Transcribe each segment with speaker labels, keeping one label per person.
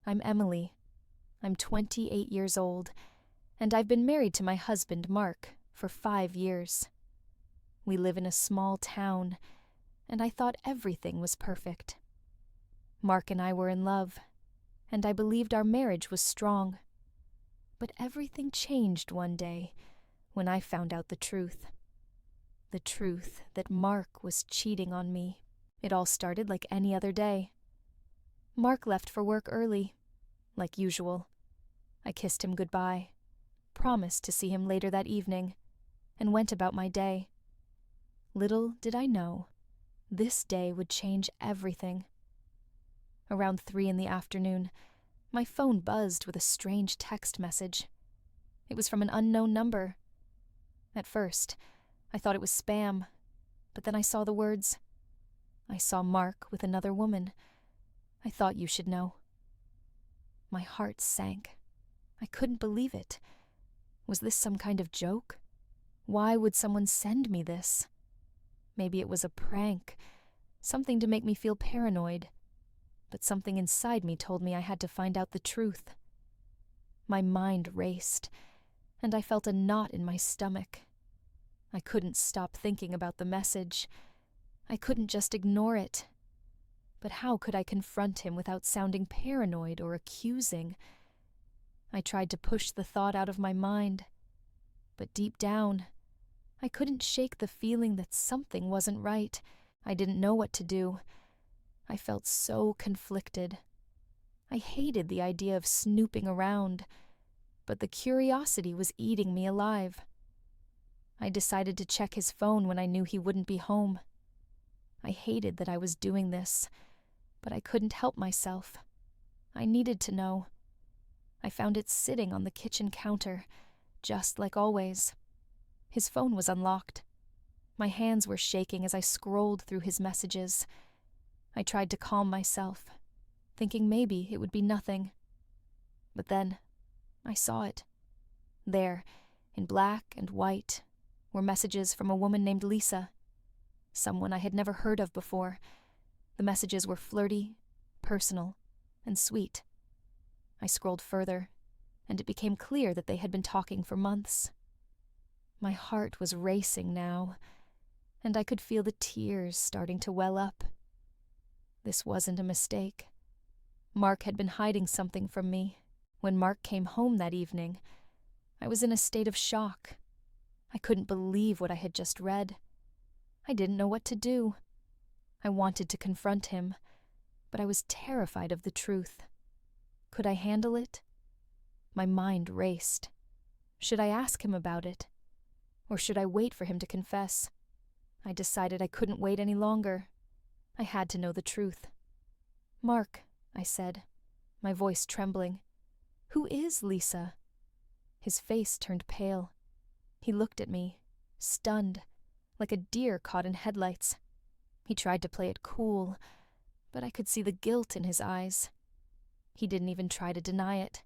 Speaker 1: I'm Emily. I'm 28 years old, and I've been married to my husband, Mark, for 5 years. We live in a small town, and I thought everything was perfect. Mark and I were in love, and I believed our marriage was strong. But everything changed one day when I found out the truth. The truth that Mark was cheating on me. It all started like any other day. Mark left for work early, like usual. I kissed him goodbye, promised to see him later that evening, and went about my day. Little did I know, this day would change everything. Around 3 in the afternoon, my phone buzzed with a strange text message. It was from an unknown number. At first, I thought it was spam, but then I saw the words, "I saw Mark with another woman. I thought you should know." My heart sank. I couldn't believe it. Was this some kind of joke? Why would someone send me this? Maybe it was a prank, something to make me feel paranoid. But something inside me told me I had to find out the truth. My mind raced, and I felt a knot in my stomach. I couldn't stop thinking about the message. I couldn't just ignore it. But how could I confront him without sounding paranoid or accusing? I tried to push the thought out of my mind, but deep down, I couldn't shake the feeling that something wasn't right. I didn't know what to do. I felt so conflicted. I hated the idea of snooping around, but the curiosity was eating me alive. I decided to check his phone when I knew he wouldn't be home. I hated that I was doing this, but I couldn't help myself. I needed to know. I found it sitting on the kitchen counter, just like always. His phone was unlocked. My hands were shaking as I scrolled through his messages. I tried to calm myself, thinking maybe it would be nothing. But then, I saw it. There, in black and white, were messages from a woman named Lisa, someone I had never heard of before. The messages were flirty, personal, and sweet. I scrolled further, and it became clear that they had been talking for months. My heart was racing now, and I could feel the tears starting to well up. This wasn't a mistake. Mark had been hiding something from me. When Mark came home that evening, I was in a state of shock. I couldn't believe what I had just read. I didn't know what to do. I wanted to confront him, but I was terrified of the truth. Could I handle it? My mind raced. Should I ask him about it? Or should I wait for him to confess? I decided I couldn't wait any longer. I had to know the truth. "Mark," I said, my voice trembling, "who is Lisa?" His face turned pale. He looked at me, stunned, like a deer caught in headlights. He tried to play it cool, but I could see the guilt in his eyes. He didn't even try to deny it.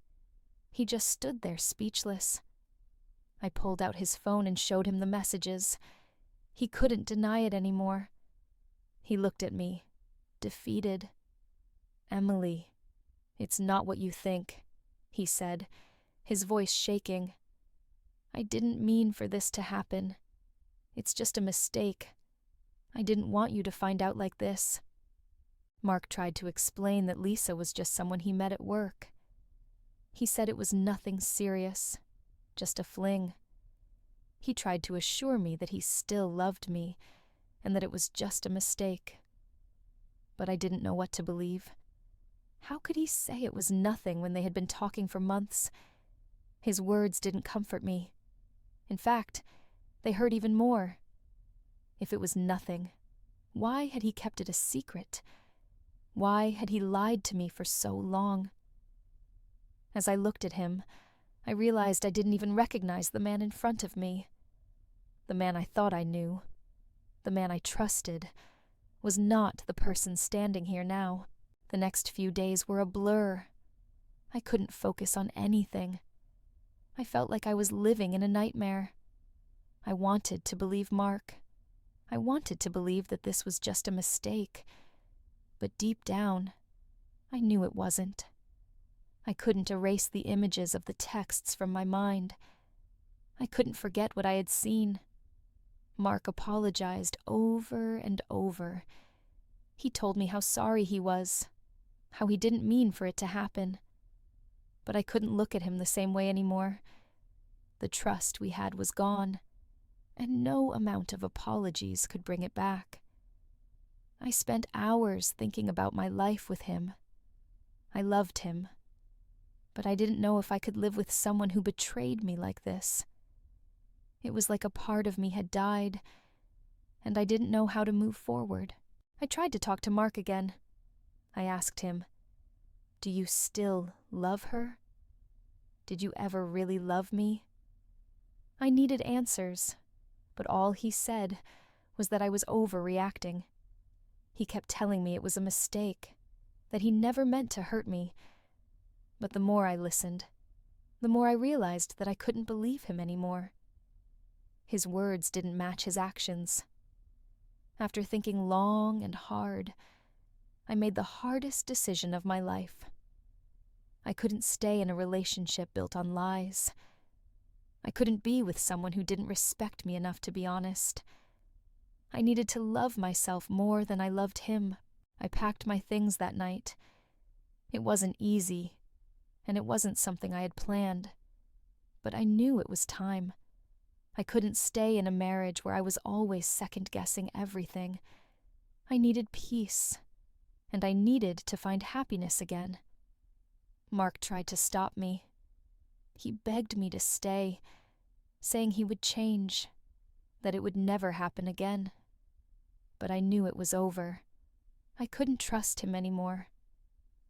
Speaker 1: He just stood there speechless. I pulled out his phone and showed him the messages. He couldn't deny it anymore. He looked at me, defeated. "Emily, it's not what you think," he said, his voice shaking. "I didn't mean for this to happen. It's just a mistake. I didn't want you to find out like this." Mark tried to explain that Lisa was just someone he met at work. He said it was nothing serious, just a fling. He tried to assure me that he still loved me and that it was just a mistake. But I didn't know what to believe. How could he say it was nothing when they had been talking for months? His words didn't comfort me. In fact, they hurt even more. If it was nothing, why had he kept it a secret? Why had he lied to me for so long? As I looked at him, I realized I didn't even recognize the man in front of me. The man I thought I knew, the man I trusted, was not the person standing here now. The next few days were a blur. I couldn't focus on anything. I felt like I was living in a nightmare. I wanted to believe Mark. I wanted to believe that this was just a mistake. But deep down, I knew it wasn't. I couldn't erase the images of the texts from my mind. I couldn't forget what I had seen. Mark apologized over and over. He told me how sorry he was, how he didn't mean for it to happen. But I couldn't look at him the same way anymore. The trust we had was gone, and no amount of apologies could bring it back. I spent hours thinking about my life with him. I loved him, but I didn't know if I could live with someone who betrayed me like this. It was like a part of me had died, and I didn't know how to move forward. I tried to talk to Mark again. I asked him, "Do you still love her? Did you ever really love me?" I needed answers, but all he said was that I was overreacting. He kept telling me it was a mistake, that he never meant to hurt me. But the more I listened, the more I realized that I couldn't believe him anymore. His words didn't match his actions. After thinking long and hard, I made the hardest decision of my life. I couldn't stay in a relationship built on lies. I couldn't be with someone who didn't respect me enough to be honest. I needed to love myself more than I loved him. I packed my things that night. It wasn't easy, and it wasn't something I had planned. But I knew it was time. I couldn't stay in a marriage where I was always second-guessing everything. I needed peace, and I needed to find happiness again. Mark tried to stop me. He begged me to stay, saying he would change, that it would never happen again. But I knew it was over. I couldn't trust him anymore.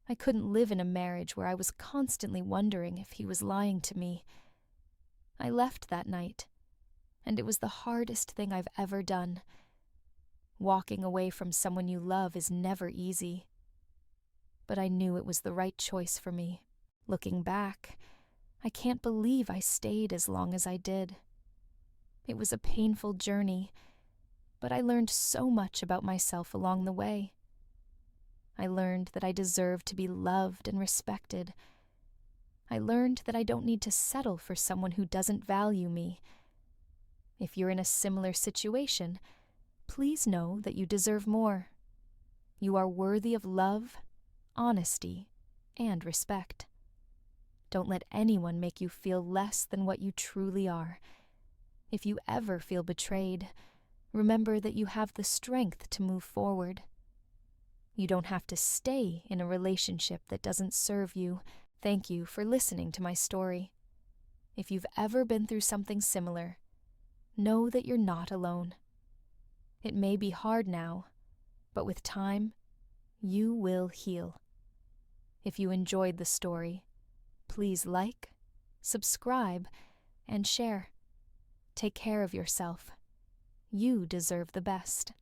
Speaker 1: I couldn't live in a marriage where I was constantly wondering if he was lying to me. I left that night, and it was the hardest thing I've ever done. Walking away from someone you love is never easy. But I knew it was the right choice for me. Looking back, I can't believe I stayed as long as I did. It was a painful journey, but I learned so much about myself along the way. I learned that I deserve to be loved and respected. I learned that I don't need to settle for someone who doesn't value me. If you're in a similar situation, please know that you deserve more. You are worthy of love, honesty, and respect. Don't let anyone make you feel less than what you truly are. If you ever feel betrayed, remember that you have the strength to move forward. You don't have to stay in a relationship that doesn't serve you. Thank you for listening to my story. If you've ever been through something similar, know that you're not alone. It may be hard now, but with time, you will heal. If you enjoyed the story, please like, subscribe, and share. Take care of yourself. You deserve the best.